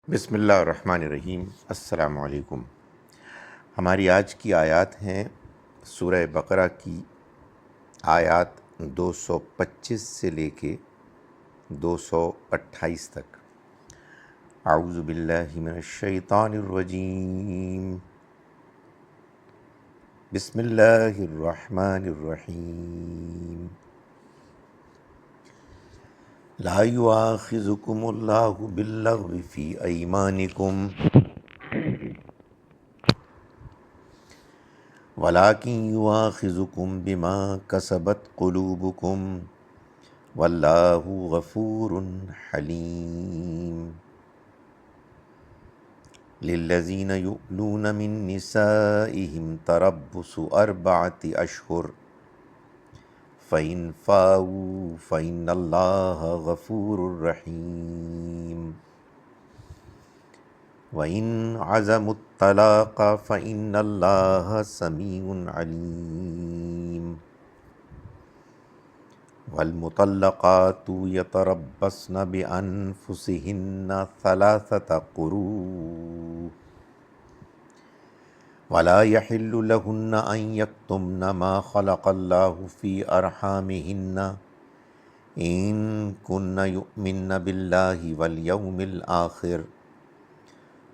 بسم اللہ الرحمن الرحیم۔ السلام علیکم۔ ہماری آج کی آیات ہیں سورہ بقرہ کی آیات 225 سے لے کے 228 تک۔ اعوذ باللہ من الشیطان الرجیم، بسم اللہ الرحمن الرحیم۔ لا یؤاخذکم اللہ باللغو فی ایمانکم وَلَٰكِن يُؤَاخِذُكُم بِمَا كَسَبَتْ قُلُوبُكُمْ وَاللَّهُ غَفُورٌ حَلِيمٌ۔ لِلَّذِينَ يُؤْلُونَ مِن نِّسَائِهِمْ تَرَبُّصُ أَرْبَعَةِ أَشْهُرٍ فَإِن فَاءُوا فَإِنَّ اللَّهَ غَفُورٌ رَّحِيمٌ۔ وَإِنْ عَزَمُوا الطَّلَاقَ فَإِنَّ اللَّهَ سَمِيعٌ عَلِيمٌ۔ وَالْمُطَلَّقَاتُ يَتَرَبَّصْنَ بِأَنفُسِهِنَّ ثَلَاثَةَ قُرُوءٍ وَلَا يَحِلُّ لَهُنَّ أَن يَكْتُمْنَ مَا خَلَقَ اللَّهُ فِي أَرْحَامِهِنَّ إِن كُنَّ يُؤْمِنَّ بِاللَّهِ وَالْيَوْمِ الْآخِرِ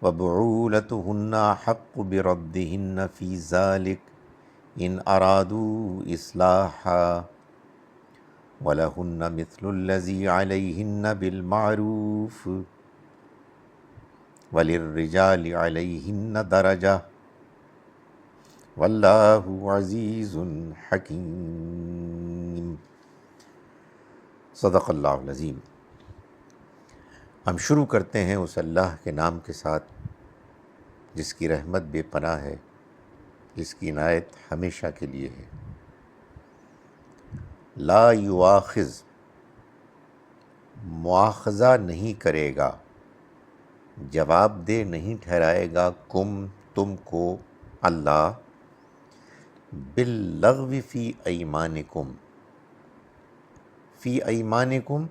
وَبُعُولَتُهُنَّ أَحَقُّ بِرَدِّهِنَّ فِي ذَلِكَ إِنْ أَرَادُوا إِصْلَاحًا وَلَهُنَّ مِثْلُ الَّذِي عَلَيْهِنَّ بِالْمَعْرُوفِ وَلِلرِّجَالِ عَلَيْهِنَّ دَرَجَةٌ وَاللَّهُ عَزِيزٌ حَكِيمٌ۔ صدق اللہ العظیم۔ ہم شروع کرتے ہیں اس اللہ کے نام کے ساتھ جس کی رحمت بے پناہ ہے، جس کی عنایت ہمیشہ کے لیے ہے۔ لا یؤاخذ، مواخذہ نہیں کرے گا، جواب دہ نہیں ٹھہرائے گا، کم تم کو، اللہ، باللغو فی ایمانکم، فی ایمانکم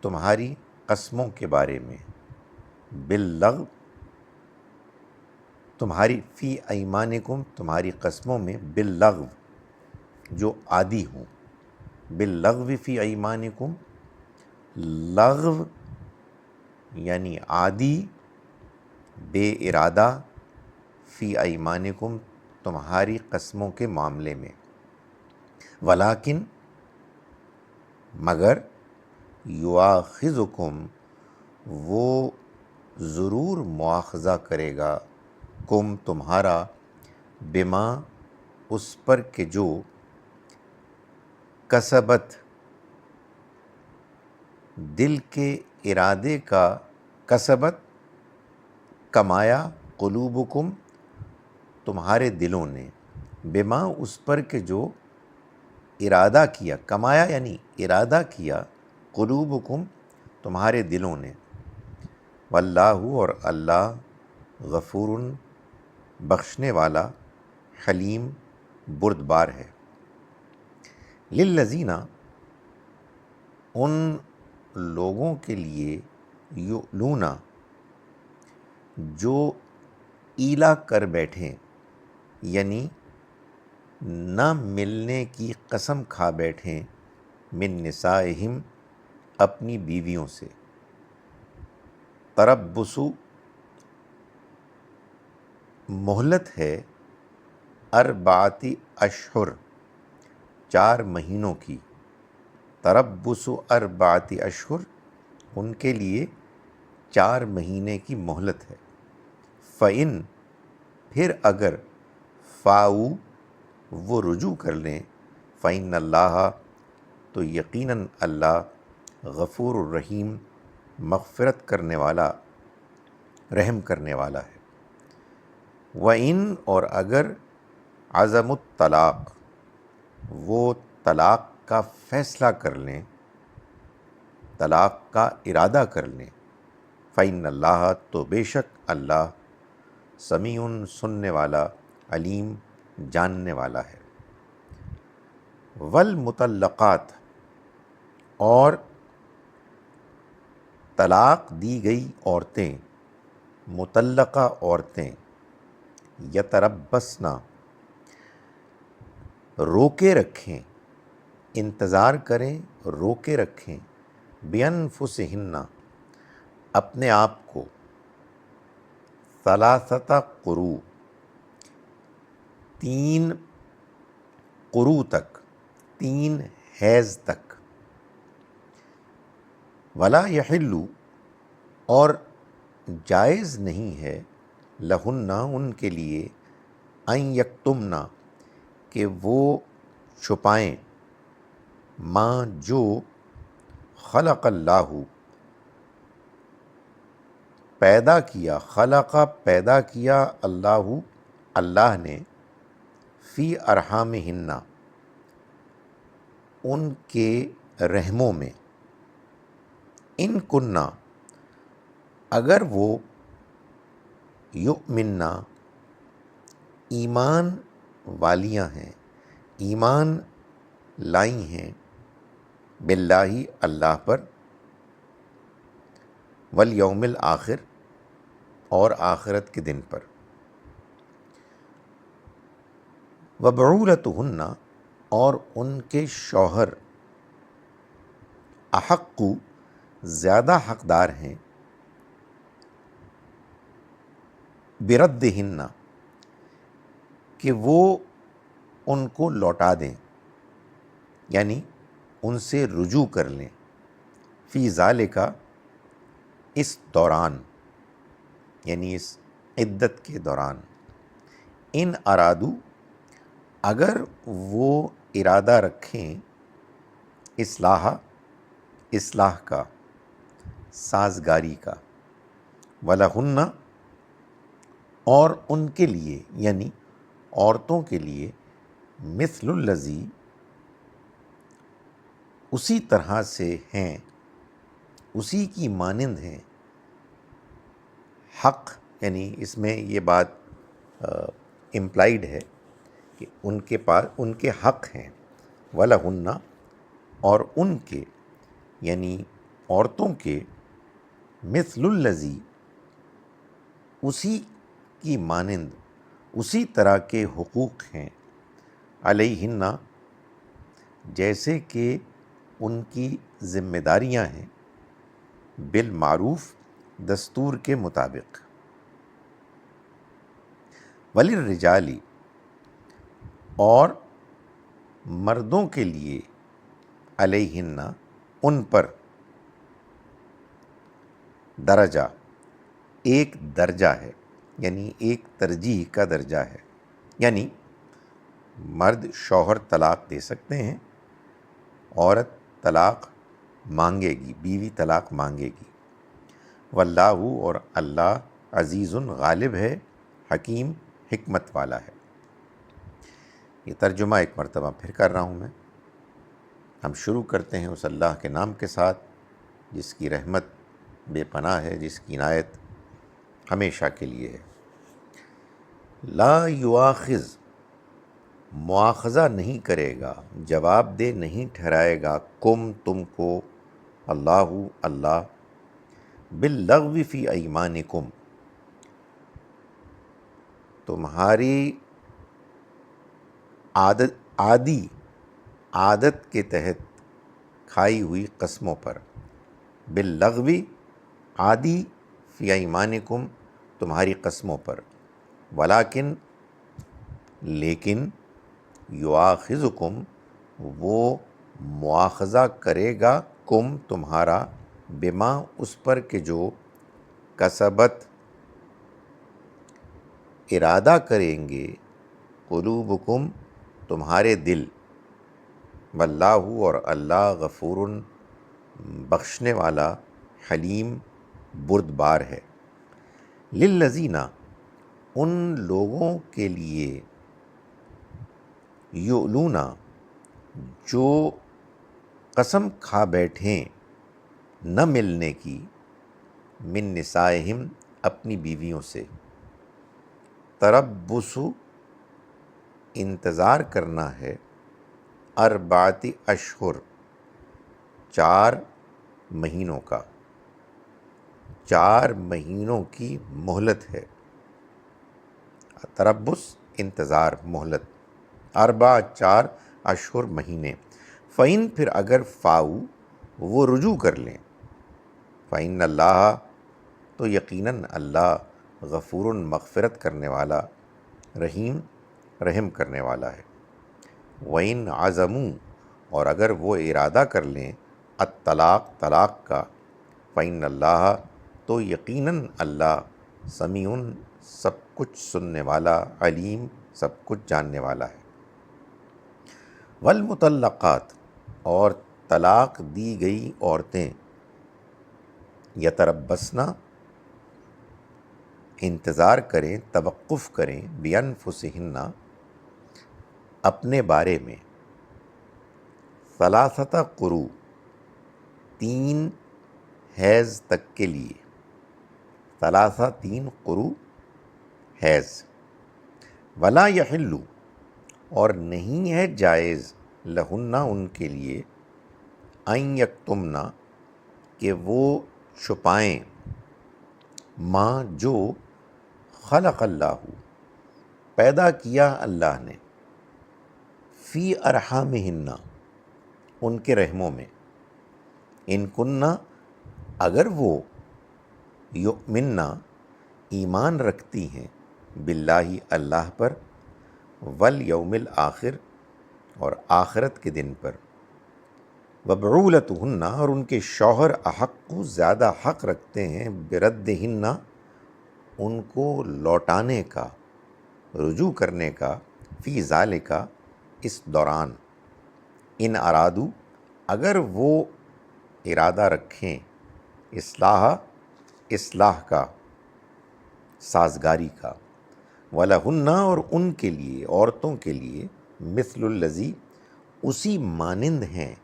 تمہاری قسموں کے بارے میں، باللغو تمہاری، فی ایمانکم تمہاری قسموں میں، باللغو جو عادی ہوں، باللغو فی ایمانکم، لغو یعنی عادی، بے ارادہ، فی ایمانکم تمہاری قسموں کے معاملے میں، ولیکن مگر، یؤاخذکم وہ ضرور مواخذہ کرے گا، کم تمہارا، بما اس پر کہ جو، کسبت دل کے ارادے کا، کسبت کمایا، قلوبکم تمہارے دلوں نے، بما اس پر کہ جو ارادہ کیا، کمایا یعنی ارادہ کیا، قلوبکم تمہارے دلوں نے، واللہ اور اللہ، غفور بخشنے والا، حلیم بردبار ہے، للذین ان لوگوں کے لیے، یؤلون جو ایلا کر بیٹھیں، یعنی نہ ملنے کی قسم کھا بیٹھیں، من نسائہم اپنی بیویوں سے، تربص مہلت ہے، اربعۃ اشہر 4 مہینوں کی، تربص اربعۃ اشہر ان کے لیے 4 مہینے کی مہلت ہے، فَإِن پھر اگر، فاؤ وہ رجوع کر لیں، فَإِنَّ اللَّهَ تو یقیناً اللہ، غفور الرحیم مغفرت کرنے والا، رحم کرنے والا ہے، وَإِن اور اگر، عزم الطلاق وہ طلاق کا فیصلہ کر لیں، طلاق کا ارادہ کر لیں، فَإِنَّ اللَّهَ تو بے شک اللہ، سمیع سننے والا، علیم جاننے والا ہے، والمطلقات اور طلاق دی گئی عورتیں، مطلقہ عورتیں یتربصن روکے رکھیں، انتظار کریں، روکے رکھیں، بِأَنفُسِہِنَّ اپنے آپ کو، ثلاثۃ قروء 3 قروء تک، 3 حیض تک، ولا یحل اور جائز نہیں ہے لہن ان کے لیے ان یکتمن کہ وہ چھپائیں ما جو خلق اللہ پیدا کیا، خلق پیدا کیا اللہ نے فی ارحامہن ان کے رحموں میں، ان کننا اگر وہ یؤمننا ایمان والیاں ہیں، ایمان لائی ہیں، باللہ اللہ پر، والیوم الآخر اور آخرت کے دن پر، وبعولتہن اور ان کے شوہر احق زیادہ حقدار ہیں، بردہن کہ وہ ان کو لوٹا دیں، یعنی ان سے رجوع کر لیں، فی ذالک اس دوران، یعنی اس عدت کے دوران، ان ارادو اگر وہ ارادہ رکھیں، اصلاح کا، سازگاری کا، وَلَهُنَّ اور ان کے لیے یعنی عورتوں کے لیے، مثل الذی اسی طرح سے ہیں، اسی کی مانند ہیں، حق یعنی اس میں یہ بات امپلائیڈ ہے کہ ان کے پاس ان کے حق ہیں، وَلَهُنَّ اور ان کے یعنی عورتوں کے، مثل الذی اسی کی مانند، اسی طرح کے حقوق ہیں، علیہن جیسے کہ ان کی ذمہ داریاں ہیں، بالمعروف دستور کے مطابق، وللرجال اور مردوں کے لیے، علیہن ان پر، درجہ ایک درجہ ہے، یعنی ایک ترجیح کا درجہ ہے، یعنی مرد شوہر طلاق دے سکتے ہیں، عورت طلاق مانگے گی، بیوی طلاق مانگے گی، واللہ اور اللہ عزیز غالب ہے، حکیم حکمت والا ہے۔ یہ ترجمہ ایک مرتبہ پھر کر رہا ہوں میں۔ ہم شروع کرتے ہیں اس اللہ کے نام کے ساتھ جس کی رحمت بے پناہ ہے، جس کی عنایت ہمیشہ کے لیے ہے۔ لا یواخذ مواخذہ نہیں کرے گا، جواب دہ نہیں ٹھہرائے گا، کم تم کو، اللہ باللغو فی ایمانکم تمہاری عادت کے تحت کھائی ہوئی قسموں پر، باللغو عادی، فی ایمانکم تمہاری قسموں پر، لیکن یواخذکم وہ مواخذہ کرے گا، کم تمہارا، بما اس پر کہ جو، کسبت ارادہ کریں گے، قلوبکم تمہارے دل، واللہ اور اللہ غفور بخشنے والا، حلیم بردبار ہے، للذین ان لوگوں کے لیے، یؤلون جو قسم کھا بیٹھیں نہ ملنے کی، من نسائہم اپنی بیویوں سے، تربص انتظار کرنا ہے، 4 اشہر 4 مہینوں کا، 4 مہینوں کی مہلت ہے. تربص انتظار، مہلت. 4 اشہر مہینے. فَإِن پھر اگر فاؤ وہ رجوع کر لیں. فَإِنَّ اللَّهَ تو یقیناً اللہ غفور مغفرت کرنے والا، رحیم رحم کرنے والا ہے. وَإِنْ عَزَمُوا اور اگر وہ ارادہ کر لیں الطلاق طلاق کا. فَإِنَّ اللَّهَ تو یقیناً اللہ سمیع سب کچھ سننے والا، علیم سب کچھ جاننے والا ہے. والمطلقات اور طلاق دی گئی عورتیں یتربصن انتظار کریں، توقف کریں، بانفسہن اپنے بارے میں، ثلاثۃ قروء 3 حیض تک کے لیے. ثلاثہ 3 قروء حیض. ولا یحل اور نہیں ہے جائز لہن ان کے لیے ان یکتمن کہ وہ چھپائیں ما جو خلق اللہ پیدا کیا اللہ نے، فی ارحامہن ان کے رحموں میں. ان کننا اگر وہ یؤمننا ایمان رکھتی ہیں، باللہ اللہ پر، والیوم الآخر اور آخرت کے دن پر، وبعولتہن اور ان کے شوہر احق زیادہ حق رکھتے ہیں، بردہن ان کو لوٹانے کا، رجوع کرنے کا، فی ذالک اس دوران. ان ارادو اگر وہ ارادہ رکھیں، اصلاح کا، سازگاری کا. وَلَهُنَّ اور ان کے لیے، عورتوں کے لیے، مثل الذی اسی مانند ہیں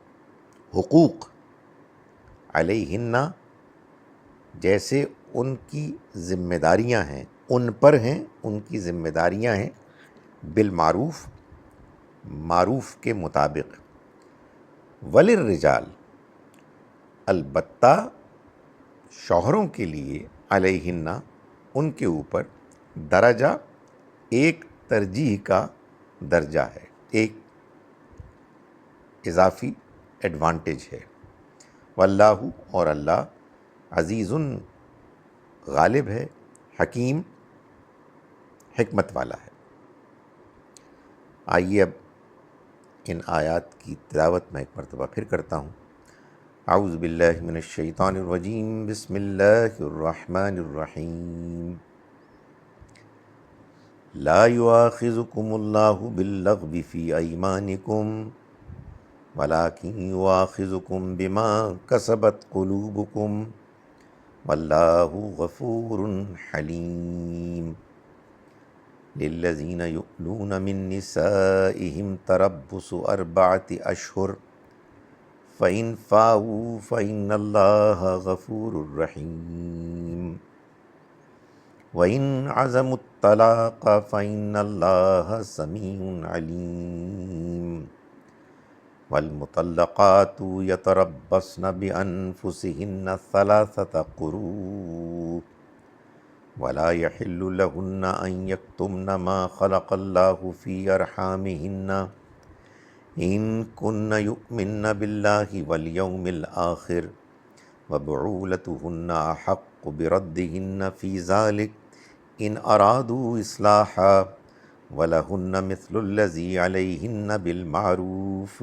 حقوق، علیہن جیسے ان کی ذمہ داریاں ہیں، ان پر ہیں ان کی ذمہ داریاں ہیں، بالمعروف معروف کے مطابق. وللرجال البتہ شوہروں کے لیے، علیہن ان کے اوپر، درجہ ایک ترجیح کا درجہ ہے، ایک اضافی ایڈوانٹیج ہے. واللہ اور اللہ عزیز غالب ہے، حکیم حکمت والا ہے. آئیے اب ان آیات کی تلاوت میں ایک مرتبہ پھر کرتا ہوں. اعوذ باللہ من الشیطان الرجیم، بسم اللہ الرحمن الرحیم. لا یؤاخذکم اللہ باللغو فی ایمانکم ولکن یؤاخذکم بما کسبت قلوبکم واللہ غفور حلیم. للذین یؤلون من نسائہم تربص 4 اشہر فإن فاؤوا فإن اللہ غفور رحیم. وَإِنْ عَزَمُوا الطَّلَاقَ فَإِنَّ اللَّهَ سَمِيعٌ عَلِيمٌ. وَالْمُطَلَّقَاتُ يَتَرَبَّصْنَ بِأَنفُسِهِنَّ 3 قُرُوءٍ وَلَا يَحِلُّ لَهُنَّ أَن يَكْتُمْنَ مَا خَلَقَ اللَّهُ فِي أَرْحَامِهِنَّ إِن كُنَّ يُؤْمِنَّ بِاللَّهِ وَالْيَوْمِ الْآخِرِ وَبُعُولَتُهُنَّ أَحَقُّ بِرَدِّهِنَّ فِي ذَلِكَ إِنْ أَرَادُوا إِصْلَاحًا وَلَهُنَّ مِثْلُ الَّذِي عَلَيْهِنَّ بِالْمَعْرُوفِ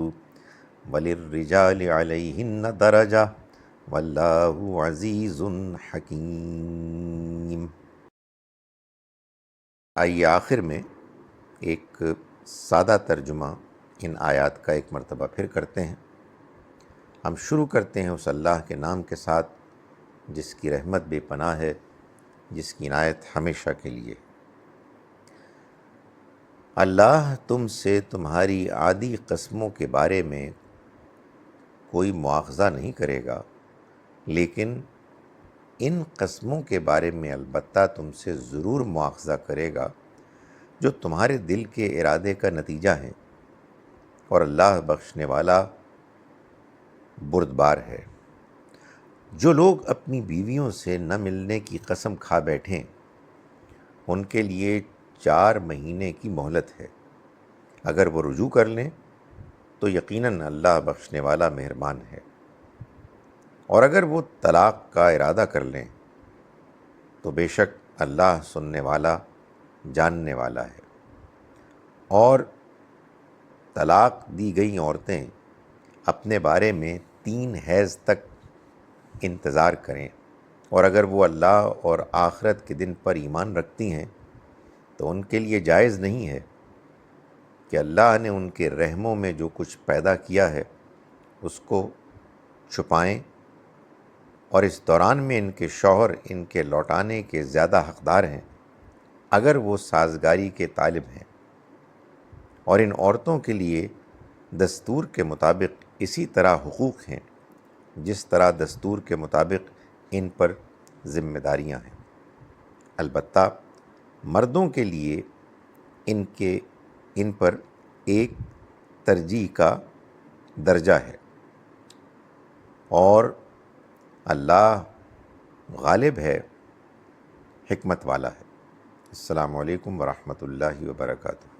وَلِلرِّجَالِ عَلَيْهِنَّ دَرَجَةٌ وَاللَّهُ عَزِيزٌ حَكِيمٌ. آئیے آخر میں ایک سادہ ترجمہ ان آیات کا ایک مرتبہ پھر کرتے ہیں. ہم شروع کرتے ہیں اس اللہ کے نام کے ساتھ جس کی رحمت بے پناہ ہے، جس کی عنایت ہمیشہ کے لیے. اللہ تم سے تمہاری عادی قسموں کے بارے میں کوئی مواخذہ نہیں کرے گا، لیکن ان قسموں کے بارے میں البتہ تم سے ضرور مواخذہ کرے گا جو تمہارے دل کے ارادے کا نتیجہ ہیں، اور اللہ بخشنے والا بردبار ہے. جو لوگ اپنی بیویوں سے نہ ملنے کی قسم کھا بیٹھیں ان کے لیے 4 مہینے کی مہلت ہے، اگر وہ رجوع کر لیں تو یقیناً اللہ بخشنے والا مہربان ہے، اور اگر وہ طلاق کا ارادہ کر لیں تو بے شک اللہ سننے والا جاننے والا ہے۔ اور طلاق دی گئی عورتیں اپنے بارے میں 3 حیض تک انتظار کریں، اور اگر وہ اللہ اور آخرت کے دن پر ایمان رکھتی ہیں تو ان کے لیے جائز نہیں ہے کہ اللہ نے ان کے رحموں میں جو کچھ پیدا کیا ہے اس کو چھپائیں، اور اس دوران میں ان کے شوہر ان کے لوٹانے کے زیادہ حقدار ہیں اگر وہ سازگاری کے طالب ہیں، اور ان عورتوں کے لیے دستور کے مطابق اسی طرح حقوق ہیں جس طرح دستور کے مطابق ان پر ذمہ داریاں ہیں۔ البتہ مردوں کے لیے ان پر ایک ترجیح کا درجہ ہے، اور اللہ غالب ہے، حکمت والا ہے۔ السلام علیکم ورحمۃ اللہ وبرکاتہ۔